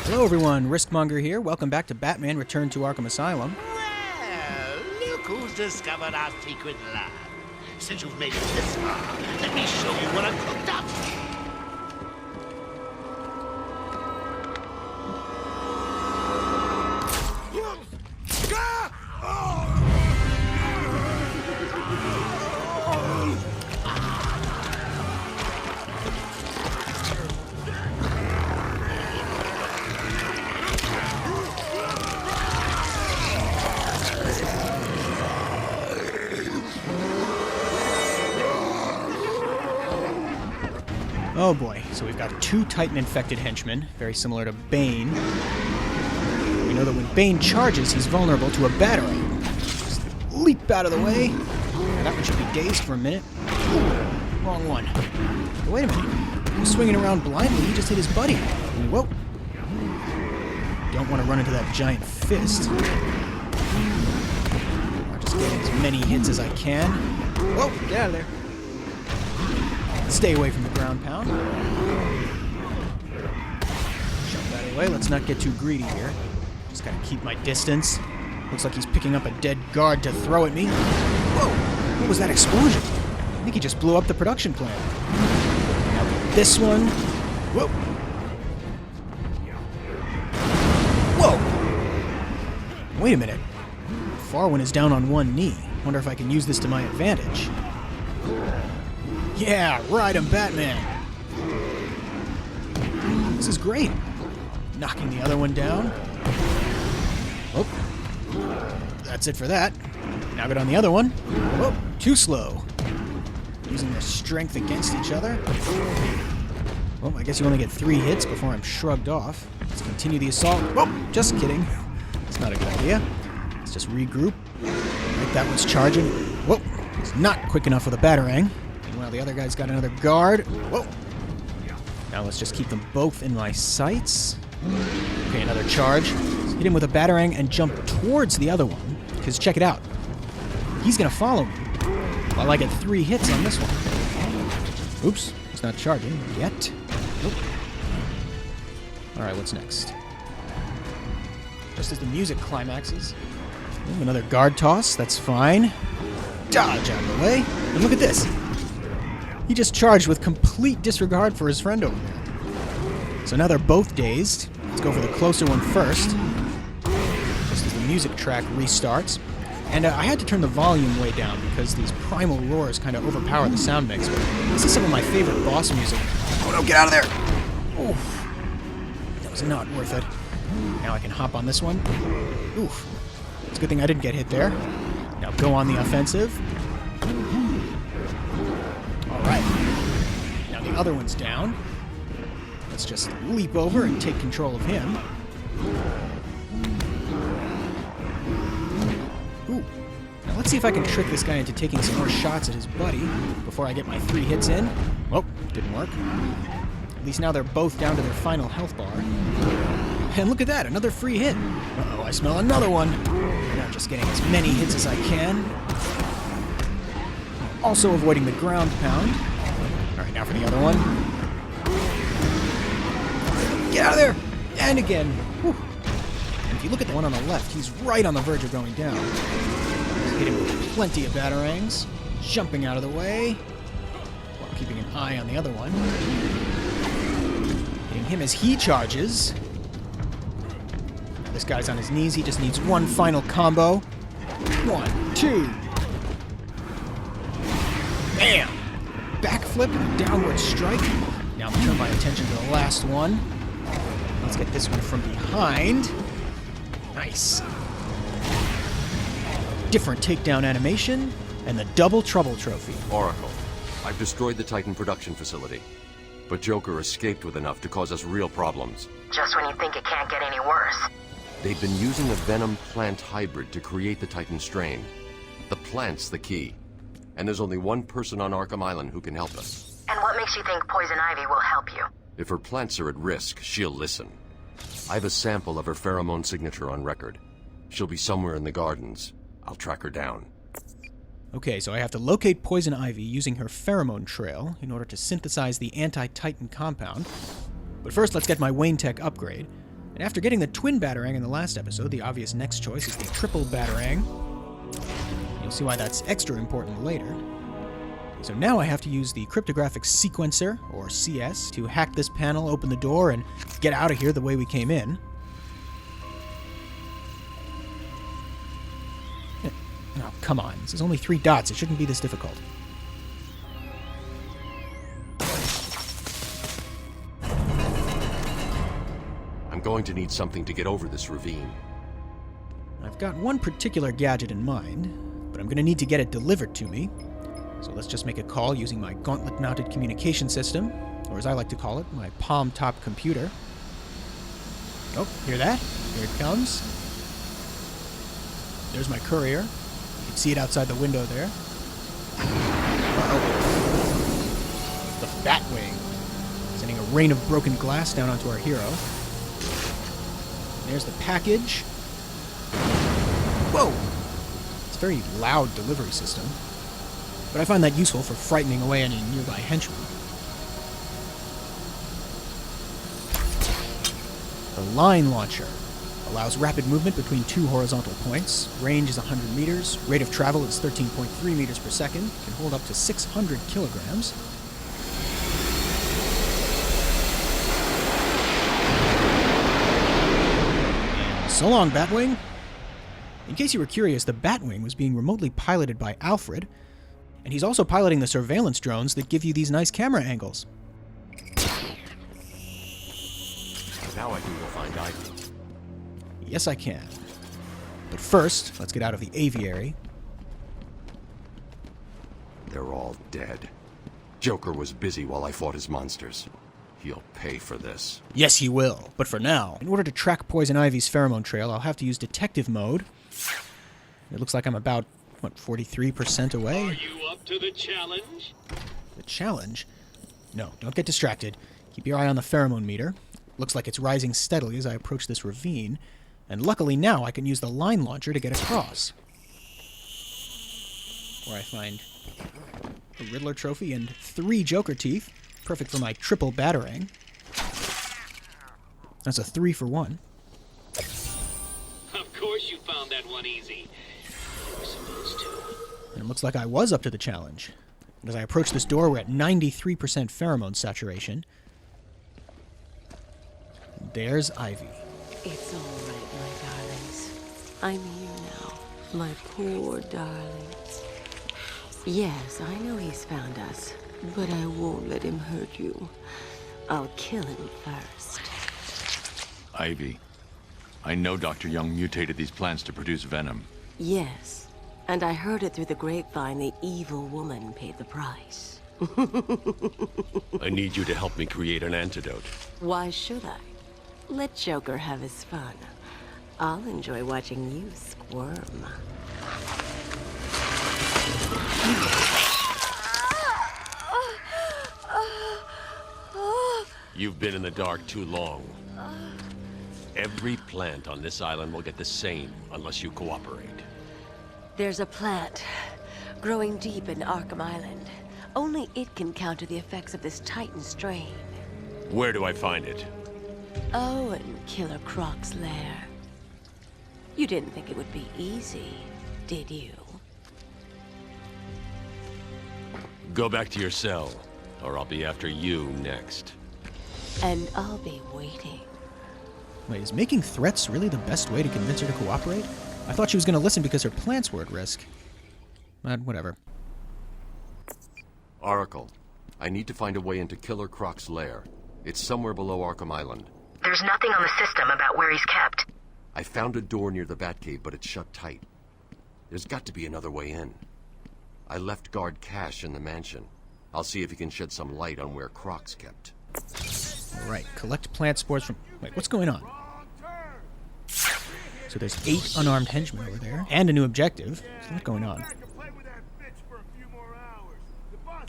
Hello everyone, Riskmonger here. Welcome back to Batman Return to Arkham Asylum. Well, look who's discovered our secret lab. Since you've made it this far, let me show you what I've cooked up. Oh boy, so we've got two Titan-infected henchmen, very similar to Bane. We know that when Bane charges, he's vulnerable to a battering. Just leap out of the way. That one should be dazed for a minute. Ooh, wrong one. Wait a minute. He was swinging around blindly. He just hit his buddy. Whoa. Don't want to run into that giant fist. I'll just get as many hits as I can. Whoa, get out of there. Stay away from the ground pound. Shove that away. Let's not get too greedy here. Just gotta keep my distance. Looks like he's picking up a dead guard to throw at me. Whoa! What was that explosion? I think he just blew up the production plant. Now this one. Whoa! Whoa! Wait a minute. Farwin is down on one knee. Wonder if I can use this to my advantage. Yeah, right, I'm Batman. This is great. Knocking the other one down. Oh, that's it for that. Now get on the other one. Oh, too slow. Using their strength against each other. Well, I guess you only get 3 hits before I'm shrugged off. Let's continue the assault. Oh, just kidding. It's not a good idea. Let's just regroup. Right, that one's charging. Whoa, it's not quick enough for the batarang. Meanwhile, the other guy's got another guard. Whoa. Now let's just keep them both in my sights. Okay, another charge. Let's hit him with a batarang and jump towards the other one. Because check it out. He's going to follow me. While I get 3 hits on this one. Oops. He's not charging yet. Nope. Alright, what's next? Just as the music climaxes. Ooh, another guard toss. That's fine. Dodge out of the way. And look at this. He just charged with complete disregard for his friend over there. So now they're both dazed. Let's go for the closer one first. Just as the music track restarts. And I had to turn the volume way down because these primal roars kind of overpower the sound mix. But this is some of my favorite boss music. Oh no, get out of there! Oof. That was not worth it. Now I can hop on this one. Oof. It's a good thing I didn't get hit there. Now go on the offensive. Alright. Now the other one's down. Let's just leap over and take control of him. Ooh. Now let's see if I can trick this guy into taking some more shots at his buddy before I get my 3 hits in. Oh, didn't work. At least now they're both down to their final health bar. And look at that, another free hit. Uh-oh, I smell another one. Now just getting as many hits as I can. Also avoiding the ground pound. Alright, now for the other one. Get out of there! And again. Whew. And if you look at the one on the left, he's right on the verge of going down. Hit him with plenty of batarangs. Jumping out of the way. While keeping an eye on the other one. Hitting him as he charges. Now this guy's on his knees. He just needs one final combo. 1, 2. Bam! Backflip and downward strike. Now I'm turn my attention to the last one. Let's get this one from behind. Nice. Different takedown animation, and the Double Trouble trophy. Oracle, I've destroyed the Titan production facility, but Joker escaped with enough to cause us real problems. Just when you think it can't get any worse. They've been using a venom plant hybrid to create the Titan strain. The plant's the key. And there's only one person on Arkham Island who can help us. And what makes you think Poison Ivy will help you? If her plants are at risk, she'll listen. I have a sample of her pheromone signature on record. She'll be somewhere in the gardens. I'll track her down. Okay, so I have to locate Poison Ivy using her pheromone trail in order to synthesize the anti-Titan compound. But first, let's get my Wayne Tech upgrade. And after getting the twin batarang in the last episode, the obvious next choice is the triple batarang. You'll see why that's extra important later. So now I have to use the cryptographic sequencer, or CS, to hack this panel, open the door, and get out of here the way we came in. Oh, come on. This is only 3 dots. It shouldn't be this difficult. I'm going to need something to get over this ravine. I've got one particular gadget in mind, but I'm going to need to get it delivered to me. So let's just make a call using my gauntlet-mounted communication system, or as I like to call it, my palm-top computer. Oh, hear that? Here it comes. There's my courier. You can see it outside the window there. Uh-oh. The Batwing, sending a rain of broken glass down onto our hero. There's the package. Whoa! It's a very loud delivery system, but I find that useful for frightening away any nearby henchmen. The line launcher allows rapid movement between 2 horizontal points. Range is 100 meters. Rate of travel is 13.3 meters per second. Can hold up to 600 kilograms. And so long, Batwing. In case you were curious, the Batwing was being remotely piloted by Alfred, and he's also piloting the surveillance drones that give you these nice camera angles. Now I can go find Ivy. Yes, I can. But first, let's get out of the aviary. They're all dead. Joker was busy while I fought his monsters. He'll pay for this. Yes, he will. But for now, in order to track Poison Ivy's pheromone trail, I'll have to use detective mode. It looks like I'm about, 43% away? Are you up to the challenge? The challenge? No, don't get distracted. Keep your eye on the pheromone meter. Looks like it's rising steadily as I approach this ravine. And luckily now I can use the line launcher to get across. Where I find a Riddler trophy and 3 Joker teeth. Perfect for my triple batarang. That's a 3 for 1. Of course you found that one easy. You were supposed to. And it looks like I was up to the challenge. As I approach this door, we're at 93% pheromone saturation. There's Ivy. It's all right, my darlings. I'm here now. My poor darlings. Yes, I know he's found us, but I won't let him hurt you. I'll kill him first. Ivy, I know Dr. Young mutated these plants to produce venom. Yes, and I heard it through the grapevine the evil woman paid the price. I need you to help me create an antidote. Why should I? Let Joker have his fun. I'll enjoy watching you squirm. You've been in the dark too long. Every plant on this island will get the same unless you cooperate. There's a plant growing deep in Arkham Island. Only it can counter the effects of this Titan strain. Where do I find it? Oh, in Killer Croc's lair. You didn't think it would be easy, did you? Go back to your cell, or I'll be after you next. And I'll be waiting. Wait, is making threats really the best way to convince her to cooperate? I thought she was going to listen because her plants were at risk. But whatever. Oracle, I need to find a way into Killer Croc's lair. It's somewhere below Arkham Island. There's nothing on the system about where he's kept. I found a door near the Batcave, but it's shut tight. There's got to be another way in. I left guard Cash in the mansion. I'll see if he can shed some light on where Croc's kept. Alright, collect plant spores from... Wait, what's going on? So there's 8 unarmed henchmen over there, and a new objective. There's a lot going on.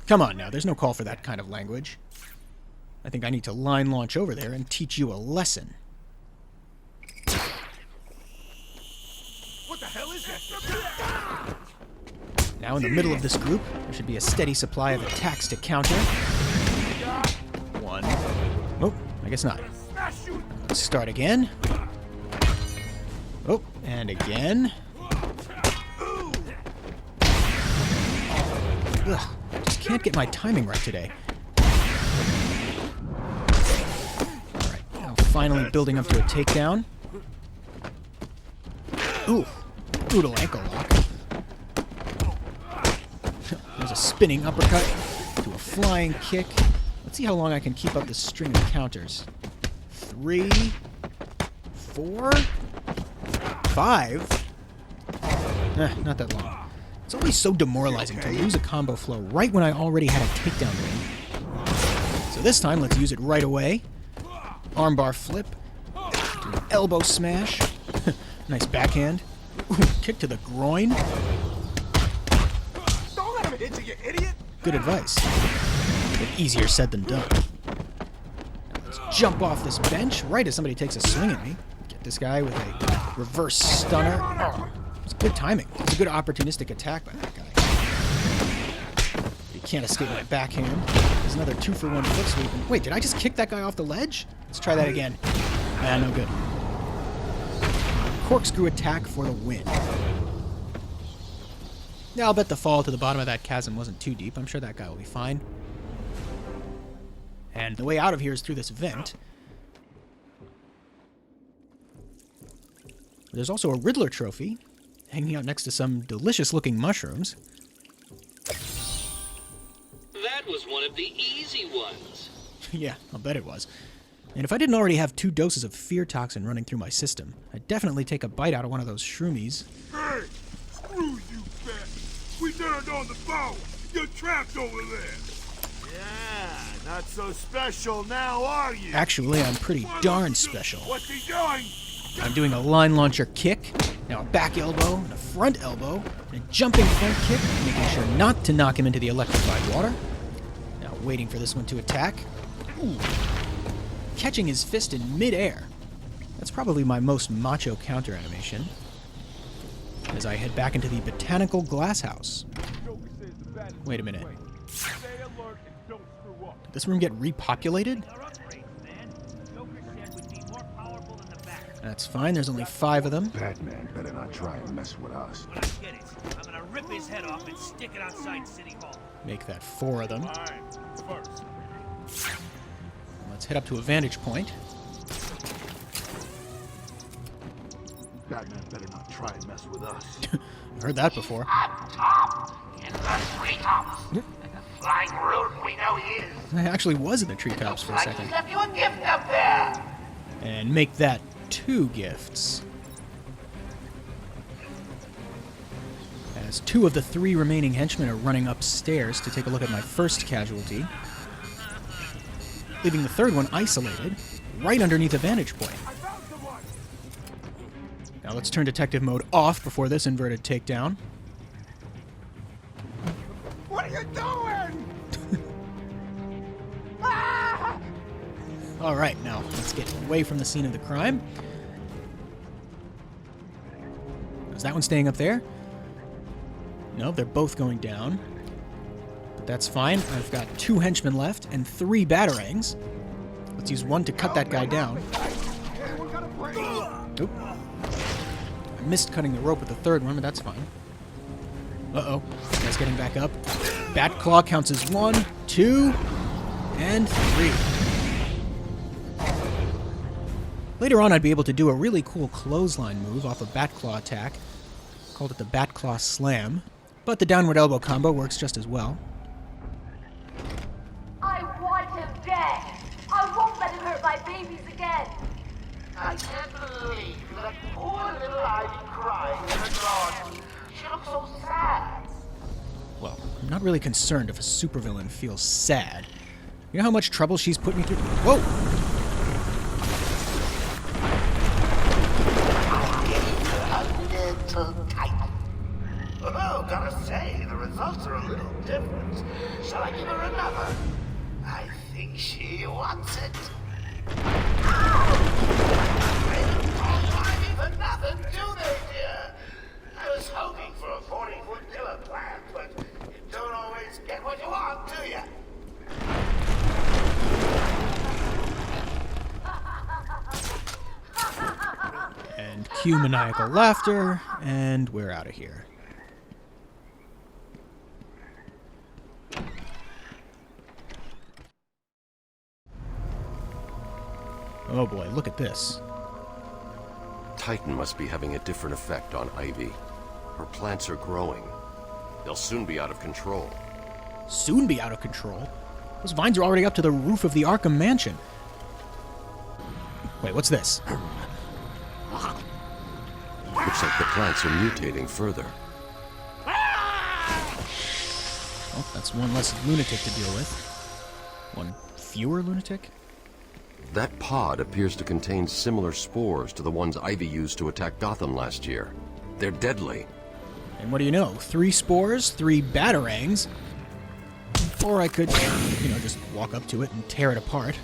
Come on now, there's no call for that kind of language. I think I need to line launch over there and teach you a lesson. What the hell is that? Now in the middle of this group, there should be a steady supply of attacks to counter. 1. Oh, I guess not. Let's start again. Oh, and again. Ugh, just can't get my timing right today. Alright, now finally building up to a takedown. Ooh, brutal ankle lock. There's a spinning uppercut to a flying kick. Let's see how long I can keep up this string of counters. 3, 4, 5. Not that long. It's always so demoralizing to lose a combo flow right when I already had a takedown ready. So this time, let's use it right away. Armbar flip. Do an elbow smash. Nice backhand. Ooh, kick to the groin. Don't let him hit you, you idiot! Good advice. But easier said than done. Now let's jump off this bench right as somebody takes a swing at me. Get this guy with a reverse stunner. Oh, it's good timing. It's a good opportunistic attack by that guy. He can't escape my backhand. There's another 2-for-1 foot sweep. And wait, did I just kick that guy off the ledge? Let's try that again. Ah, no good. Corkscrew attack for the win. Yeah, I'll bet the fall to the bottom of that chasm wasn't too deep. I'm sure that guy will be fine. And the way out of here is through this vent. There's also a Riddler trophy hanging out next to some delicious-looking mushrooms. That was one of the easy ones. Yeah, I'll bet it was. And if I didn't already have 2 doses of fear toxin running through my system, I'd definitely take a bite out of one of those shroomies. Hey! Screw you, fat! We turned on the power! You're trapped over there! Yeah, not so special now, are you? Actually, I'm pretty darn special. What's he doing? I'm doing a line launcher kick, now a back elbow, and a front elbow, and a jumping front kick, making sure not to knock him into the electrified water. Now waiting for this one to attack. Ooh. Catching his fist in midair. That's probably my most macho counter animation. As I head back into the botanical glass house. Wait a minute. Did this room get repopulated? That's fine, there's only 5 of them. Batman better not try and mess with us. When I get it, I'm gonna rip his head off and stick it outside City Hall. Make that 4 of them. First. Let's head up to a vantage point. Batman better not try and mess with us. I've heard that before. Up top, in the treetops. Like a flying rodent we know he is. I actually was in the treetops for a Like second. he left you a gift up there. And make that 2 gifts. As 2 of the 3 remaining henchmen are running upstairs to take a look at my first casualty, leaving the 3rd one isolated, right underneath a vantage point. Now let's turn detective mode off before this inverted takedown. What are you doing? Alright, now let's get away from the scene of the crime. Is that one staying up there? No, they're both going down. But that's fine. I've got 2 henchmen left and 3 batarangs. Let's use 1 to cut that guy down. Oop. I missed cutting the rope with the 3rd one, but that's fine. Uh-oh. Guy's getting back up. Bat Claw counts as 1, 2, and 3. Later on, I'd be able to do a really cool clothesline move off a Bat Claw attack. Called it the Bat Claw Slam. But the downward elbow combo works just as well. I want him dead. I won't let him hurt my babies again. I can't believe that poor little Ivy crying in her drawing. She looks so sad. Well, I'm not really concerned if a supervillain feels sad. You know how much trouble she's put me through? Whoa! A little tight. Oh, gotta say, the results are a little different. Shall I give her another? I think she wants it. They don't call Ivy for nothing, do they, dear? I was hoping for a 40-foot killer plant, but you don't always get what you want, do you? And cue maniacal laughter, and we're out of here. Oh boy, look at this. Titan must be having a different effect on Ivy. Her plants are growing. They'll soon be out of control. Soon be out of control? Those vines are already up to the roof of the Arkham Mansion. Wait, what's this? Looks like the plants are mutating further. Well, that's one less lunatic to deal with. One fewer lunatic? That pod appears to contain similar spores to the ones Ivy used to attack Gotham last year. They're deadly. And what do you know? 3 spores, 3 batarangs. Or I could, just walk up to it and tear it apart.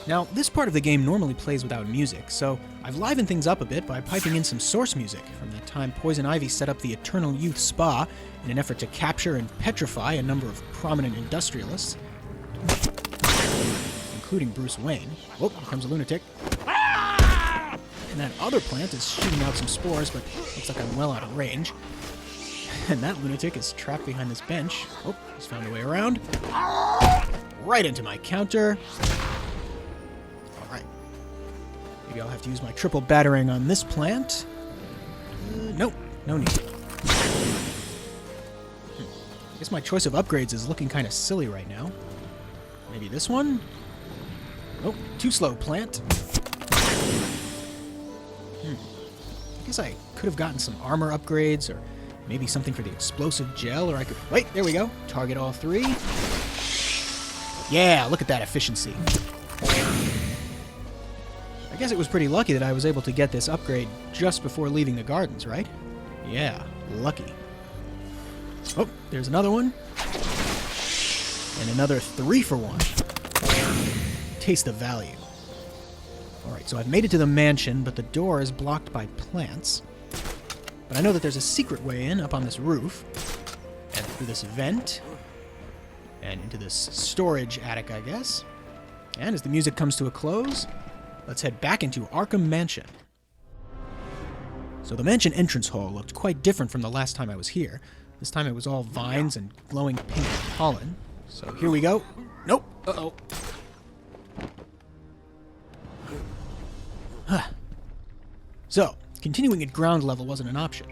Now, this part of the game normally plays without music, so I've livened things up a bit by piping in some source music from the time Poison Ivy set up the Eternal Youth Spa in an effort to capture and petrify a number of prominent industrialists, including Bruce Wayne. Oh, here comes a lunatic. And that other plant is shooting out some spores, but looks like I'm well out of range. And that lunatic is trapped behind this bench. Oh, he's found a way around. Right into my counter. Alright. Maybe I'll have to use my triple batarang on this plant. Nope, no need. I guess my choice of upgrades is looking kind of silly right now. Maybe this one? Oh, too slow, plant. I guess I could have gotten some armor upgrades, or maybe something for the explosive gel, or I could... Wait, there we go. Target all 3. Yeah, look at that efficiency. I guess it was pretty lucky that I was able to get this upgrade just before leaving the gardens, right? Yeah, lucky. Oh, there's another one. And another 3 for 1. Taste the value. Alright, so I've made it to the mansion, but the door is blocked by plants. But I know that there's a secret way in up on this roof. And through this vent. And into this storage attic, I guess. And as the music comes to a close, let's head back into Arkham Mansion. So the mansion entrance hall looked quite different from the last time I was here. This time it was all vines and glowing pink pollen. So here we go. Nope. Uh-oh. So, continuing at ground level wasn't an option.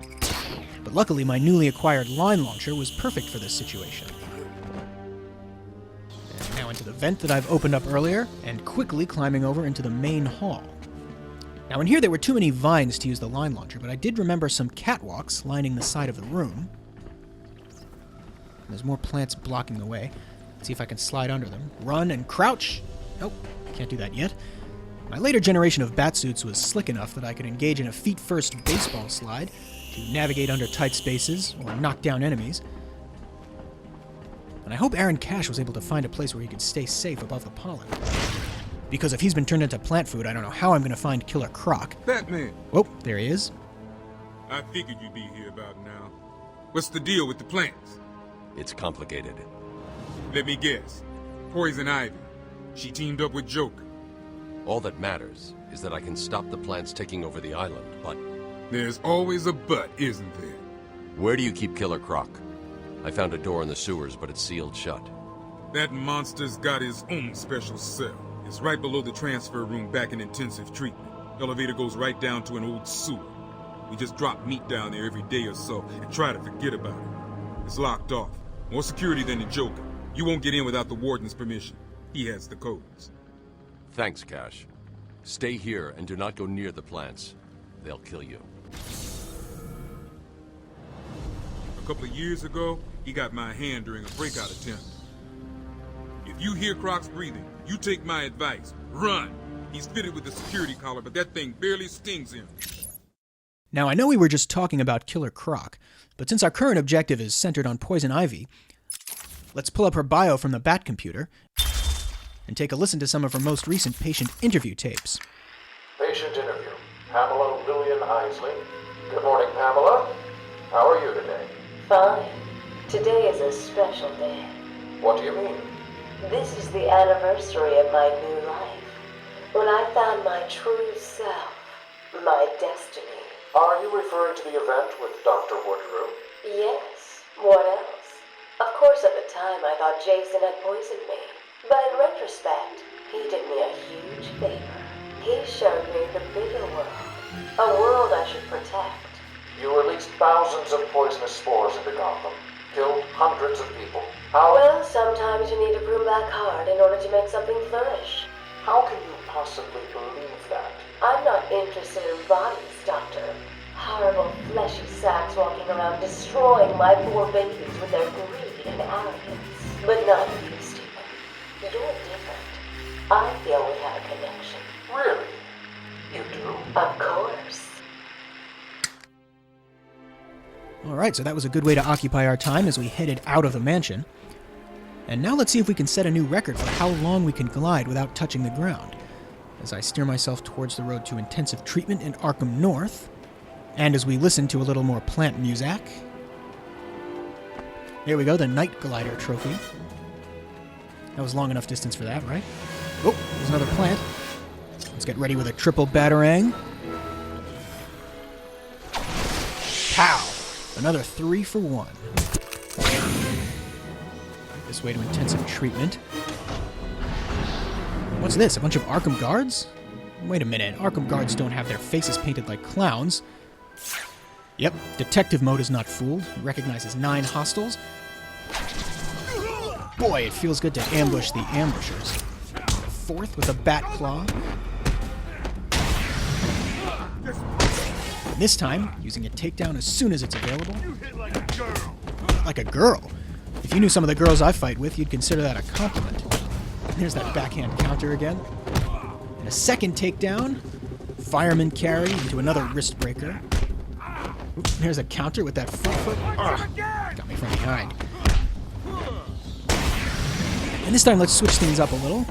But luckily my newly acquired line launcher was perfect for this situation. And now into the vent that I've opened up earlier, and quickly climbing over into the main hall. Now in here there were too many vines to use the line launcher, but I did remember some catwalks lining the side of the room. And there's more plants blocking the way. Let's see if I can slide under them. Run and crouch! Nope, can't do that yet. My later generation of batsuits was slick enough that I could engage in a feet-first baseball slide to navigate under tight spaces or knock down enemies. And I hope Aaron Cash was able to find a place where he could stay safe above the pollen. Because if he's been turned into plant food, I don't know how I'm going to find Killer Croc. Batman! Oh, there he is. I figured you'd be here about now. What's the deal with the plants? It's complicated. Let me guess. Poison Ivy. She teamed up with Joker. All that matters is that I can stop the plants taking over the island, but... There's always a but, isn't there? Where do you keep Killer Croc? I found a door in the sewers, but it's sealed shut. That monster's got his own special cell. It's right below the transfer room back in intensive treatment. Elevator goes right down to an old sewer. We just drop meat down there every day or so and try to forget about it. It's locked off. More security than the Joker. You won't get in without the warden's permission. He has the codes. Thanks, Cash. Stay here and do not go near the plants. They'll kill you. A couple of years ago, he got my hand during a breakout attempt. If you hear Croc's breathing, you take my advice. Run! He's fitted with a security collar, but that thing barely stings him. Now, I know we were just talking about Killer Croc, but since our current objective is centered on Poison Ivy, let's pull up her bio from the Bat computer and take a listen to some of her most recent patient interview tapes. Patient interview. Pamela Lillian Isley. Good morning, Pamela. How are you today? Fine. Today is a special day. What do you mean? This is the anniversary of my new life. When I found my true self. My destiny. Are you referring to the event with Dr. Woodrow? Yes. What else? Of course, at the time, I thought Jason had poisoned me. But in retrospect, he did me a huge favor. He showed me the bigger world. A world I should protect. You released thousands of poisonous spores into Gotham. Killed hundreds of people. How... Well, sometimes you need to prune back hard in order to make something flourish. How can you possibly believe that? I'm not interested in bodies, Doctor. Horrible fleshy sacks walking around destroying my poor babies with their greed and arrogance. But not you, Stephen. You're different. I feel we have a connection. Really? You do? Of course. Alright, so that was a good way to occupy our time as we headed out of the mansion. And now let's see if we can set a new record for how long we can glide without touching the ground. As I steer myself towards the road to intensive treatment in Arkham North, and as we listen to a little more plant music. Here we go, the Night Glider trophy. That was long enough distance for that, right? Oh, there's another plant. Let's get ready with a triple batarang. Pow! Another 3 for 1. This way to intensive treatment. What's this? A bunch of Arkham guards? Wait a minute. Arkham guards don't have their faces painted like clowns. Yep, detective mode is not fooled. It recognizes 9 hostiles. Boy, it feels good to ambush the ambushers. 4th with a bat claw. And this time, using a takedown as soon as it's available. Like a girl? If you knew some of the girls I fight with, you'd consider that a compliment. There's that backhand counter again. And a second takedown. Fireman carry into another wrist breaker. Oop, there's a counter with that front foot. Got me from behind. And this time, let's switch things up a little.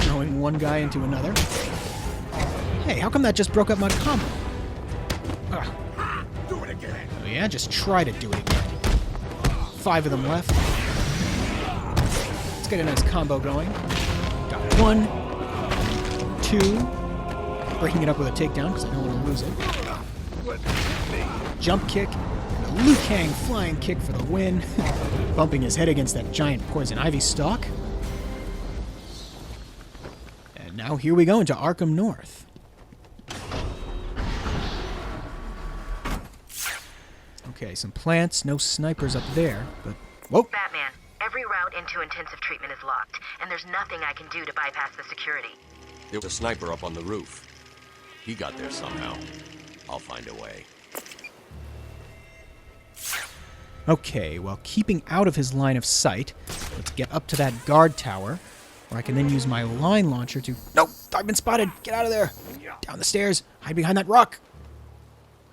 Throwing one guy into another. Hey, how come that just broke up my combo? Do it again. Oh yeah, just try to do it again. 5 of them left. Let's get a nice combo going. Got 1, 2. Breaking it up with a takedown because I don't want to lose it. Jump kick. And a Liu Kang flying kick for the win. Bumping his head against that giant poison ivy stalk. And now here we go into Arkham North. Okay, some plants, no snipers up there, but... Whoa! Batman, every route into intensive treatment is locked, and there's nothing I can do to bypass the security. There was a sniper up on the roof. He got there somehow. I'll find a way. Okay, well, keeping out of his line of sight, let's get up to that guard tower, where I can then use my line launcher to... Nope! I've been spotted! Get out of there! Down the stairs! Hide behind that rock!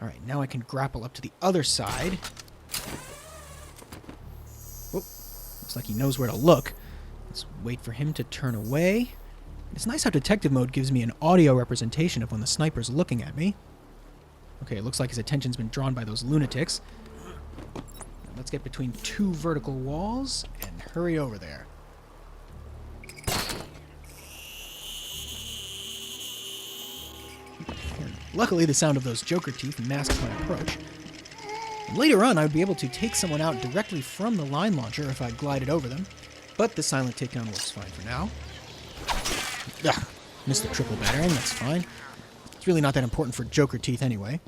Alright, now I can grapple up to the other side. Whoop. Looks like he knows where to look. Let's wait for him to turn away. It's nice how detective mode gives me an audio representation of when the sniper's looking at me. Okay, it looks like his attention's been drawn by those lunatics. Let's get between 2 vertical walls and hurry over there. Luckily, the sound of those Joker teeth masks my approach. And later on, I would be able to take someone out directly from the line launcher if I glided over them, but the silent takedown works fine for now. Ugh, missed the triple battering, that's fine. It's really not that important for Joker teeth anyway.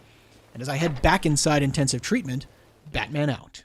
And as I head back inside intensive treatment, Batman out.